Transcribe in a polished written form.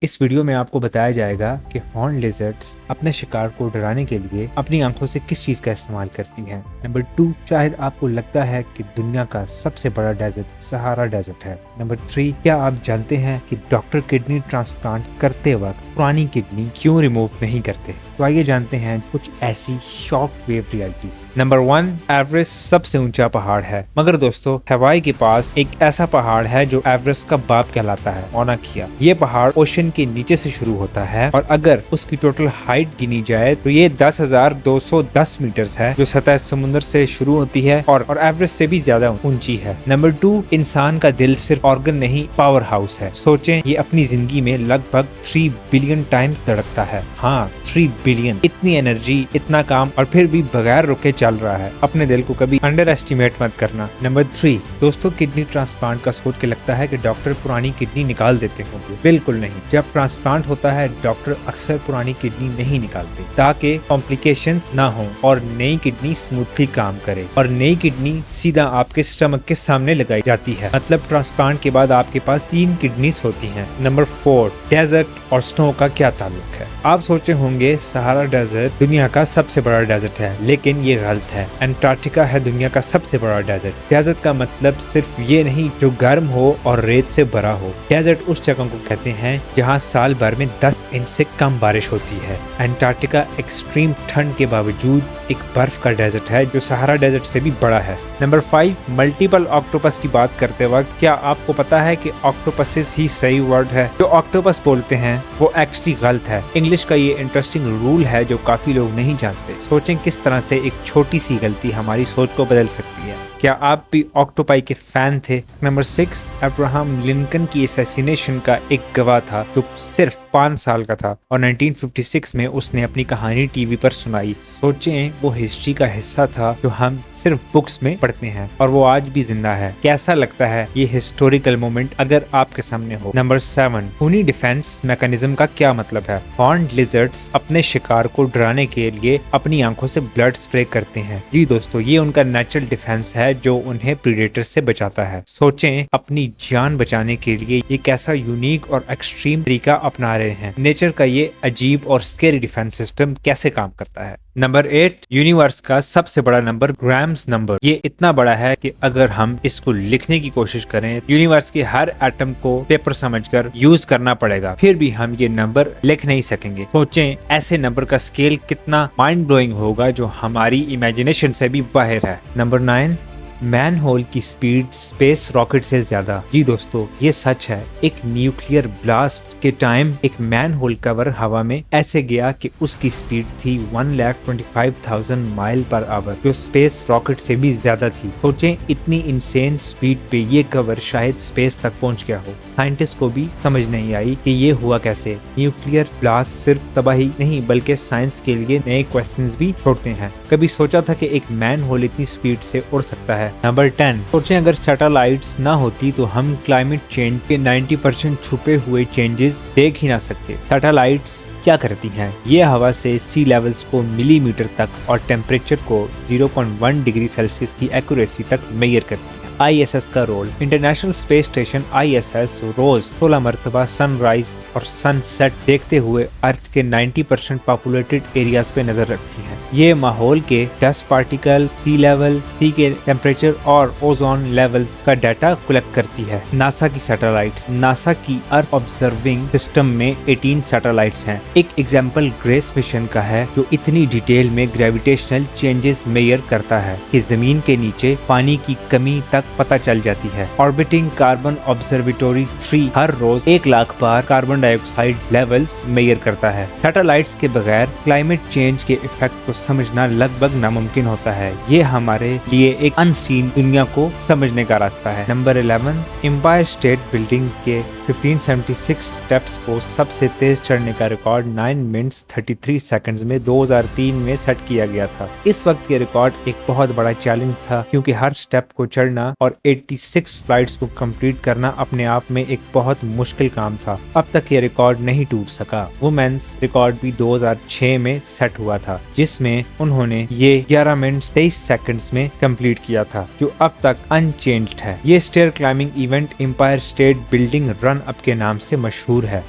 इस वीडियो में आपको बताया जाएगा कि हॉर्न लिजर्ड्स अपने शिकार को डराने के लिए अपनी आंखों से किस चीज का इस्तेमाल करती हैं। नंबर 2, शायद आपको लगता है कि दुनिया का सबसे बड़ा डेजर्ट सहारा डेजर्ट है। नंबर 3, क्या आप जानते हैं कि डॉक्टर किडनी ट्रांसप्लांट करते वक्त पुरानी किडनी क्यों रिमूव नहीं करते? तो आइए जानते हैं कुछ ऐसी shock wave realities. Number 1, Everest सबसे ऊंचा पहाड़ है। मगर दोस्तों, हवाई के पास एक ऐसा पहाड़ है जो एवरेस्ट का बाप कहलाता है, मौना किया। ये पहाड़ ओशन के नीचे से शुरू होता है और अगर उसकी टोटल हाइट गिनी जाए तो ये 10,210 मीटर्स है, जो सतह समुद्र से शुरू होती है और एवरेस्ट से भी ज्यादा ऊंची है। नंबर 2, इंसान का दिल सिर्फ ऑर्गन नहीं, पावर हाउस है। सोचें, ये अपनी जिंदगी में लगभग 3 बिलियन टाइम्स धड़कता है। हाँ, 3 बिलियन। इतनी एनर्जी, इतना काम, और फिर भी बगैर रुके चल रहा है। अपने दिल को कभी अंडर एस्टिमेट मत करना। नंबर 3, दोस्तों, किडनी ट्रांसप्लांट का सोच के लगता है कि डॉक्टर पुरानी किडनी निकाल देते होंगे। बिल्कुल नहीं। जब ट्रांसप्लांट होता है, डॉक्टर अक्सर पुरानी किडनी नहीं निकालते ताकि कॉम्प्लिकेशंस ना हो और नई किडनी स्मूथली काम करे। और नई किडनी सीधा आपके स्टमक के सामने लगाई जाती है। मतलब ट्रांसप्लांट के बाद आपके पास 3 किडनीज होती हैं। नंबर 4, डेजर्ट और स्नो का क्या ताल्लुक है? आप सोचे होंगे सहारा डेजर्ट दुनिया का सबसे बड़ा डेजर्ट है, लेकिन ये गलत है। अंटार्कटिका है दुनिया का सबसे बड़ा डेजर्ट। डेजर्ट का मतलब सिर्फ ये नहीं जो गर्म हो और रेत से भरा हो। डेजर्ट उस जगह को कहते हैं जहाँ साल भर में 10 इंच से कम बारिश होती है। अंटार्कटिका एक्सट्रीम ठंड के बावजूद एक बर्फ का डेजर्ट है जो सहारा डेजर्ट से भी बड़ा है। नंबर 5, मल्टीपल ऑक्टोपस की बात करते वक्त क्या आपको पता है कि ऑक्टोपसिस ही सही वर्ड है? जो ऑक्टोपस बोलते हैं वो एक्चुअली गलत है। इंग्लिश का ये इंटरेस्टिंग रूल है जो काफी लोग नहीं जानते। सोचें किस तरह से एक छोटी सी गलती हमारी सोच को बदल सकती है। क्या आप भी ऑक्टोपाई के फैन थे? नंबर 6, अब्राहम लिंकन की असैसिनेशन का एक गवाह था जो सिर्फ 5 साल का था और 1956 में उसने अपनी कहानी टीवी पर सुनाई। सोचें, वो हिस्ट्री का हिस्सा था जो हम सिर्फ बुक्स में पढ़ते हैं और वो आज भी जिंदा है। कैसा लगता है ये हिस्टोरिकल मोमेंट अगर आपके सामने हो? नंबर 7, खूनी डिफेंस मैकेनिज्म का क्या मतलब है? हॉर्न्ड लिजर्ड्स अपने शिकार को डराने के लिए अपनी आंखों से ब्लड स्प्रे करते हैं। जी दोस्तों, ये उनका नेचुरल डिफेंस है जो उन्हें प्रीडेटर से बचाता है। सोचें, अपनी जान बचाने के लिए ये कैसा यूनिक और एक्सट्रीम तरीका अपना रहे हैं। नेचर का ये अजीब और स्केरी डिफेंस सिस्टम कैसे काम करता है? नंबर 8, यूनिवर्स का सबसे बड़ा नंबर, ग्राम्स नंबर। ये इतना बड़ा है कि अगर हम इसको लिखने की कोशिश करें, यूनिवर्स के हर एटम को पेपर समझकर यूज करना पड़ेगा, फिर भी हम ये नंबर लिख नहीं सकेंगे। सोचें, ऐसे नंबर का स्केल कितना माइंड ब्लोइंग होगा जो हमारी इमेजिनेशन से भी बाहर है। नंबर 9, मैन होल की स्पीड स्पेस रॉकेट से ज्यादा। जी दोस्तों, ये सच है। एक न्यूक्लियर ब्लास्ट के टाइम एक मैन होल कवर हवा में ऐसे गया कि उसकी स्पीड थी 1,25,000 माइल पर आवर, जो स्पेस रॉकेट से भी ज्यादा थी। सोचें, इतनी इंसेन स्पीड पे ये कवर शायद स्पेस तक पहुंच गया हो। साइंटिस्ट को भी समझ नहीं आई कि ये हुआ कैसे। न्यूक्लियर ब्लास्ट सिर्फ तबाही नहीं बल्कि साइंस के लिए नए क्वेश्चंस भी छोड़ते हैं। कभी सोचा था कि एक मैन होल इतनी स्पीड से उड़ सकता है? नंबर 10, सोचें, अगर सैटेलाइट्स ना होती तो हम क्लाइमेट चेंज के 90% छुपे हुए चेंजेस देख ही ना सकते। सैटेलाइट्स क्या करती हैं? ये हवा से सी लेवल्स को मिलीमीटर तक और टेम्परेचर को 0.1 डिग्री सेल्सियस की एक्यूरेसी तक मेजर करती हैं। ISS का role, International Space Station ISS रोज 16 मरतबा सनराइज और सनसेट देखते हुए अर्थ के 90% पॉपुलेटेड एरियाज पे नजर रखती है। ये माहौल के डस्ट पार्टिकल, सी लेवल, सी के टेम्परेचर और ओजोन लेवल्स का डाटा कलेक्ट करती है। नासा की सैटेलाइट्स, नासा की अर्थ ऑब्जर्विंग सिस्टम में 18 सैटेलाइट्स हैं। एक एग्जाम्पल ग्रेस मिशन का है जो इतनी डिटेल में ग्रेविटेशनल चेंजेस मेजर करता है कि जमीन के नीचे पानी की कमी तक पता चल जाती है। ऑर्बिटिंग कार्बन ऑब्जर्वेटरी 3 हर रोज 1 लाख बार कार्बन डाइऑक्साइड लेवल्स मेजर करता है। सैटेलाइट्स के बगैर क्लाइमेट चेंज के इफेक्ट को समझना लगभग नामुमकिन होता है। ये हमारे लिए एक अनसीन दुनिया को समझने का रास्ता है। नंबर 11, एम्पायर स्टेट बिल्डिंग के 1576 स्टेप्स को सबसे तेज चढ़ने का रिकॉर्ड 9 मिनट्स 33 सेकंड्स में 2003 में सेट किया गया था। इस वक्त ये रिकॉर्ड एक बहुत बड़ा चैलेंज था क्योंकि हर स्टेप को चढ़ना और 86 फ्लाइट्स को कंप्लीट करना अपने आप में एक बहुत मुश्किल काम था। अब तक ये रिकॉर्ड नहीं टूट सका। वुमेन्स रिकॉर्ड भी 2006 में सेट हुआ था जिसमें उन्होंने ये 11 मिनट 23 सेकंड्स में कंप्लीट किया था, जो अब तक अनचेंज्ड है। ये stair climbing event Empire State Building run up के नाम से मशहूर है।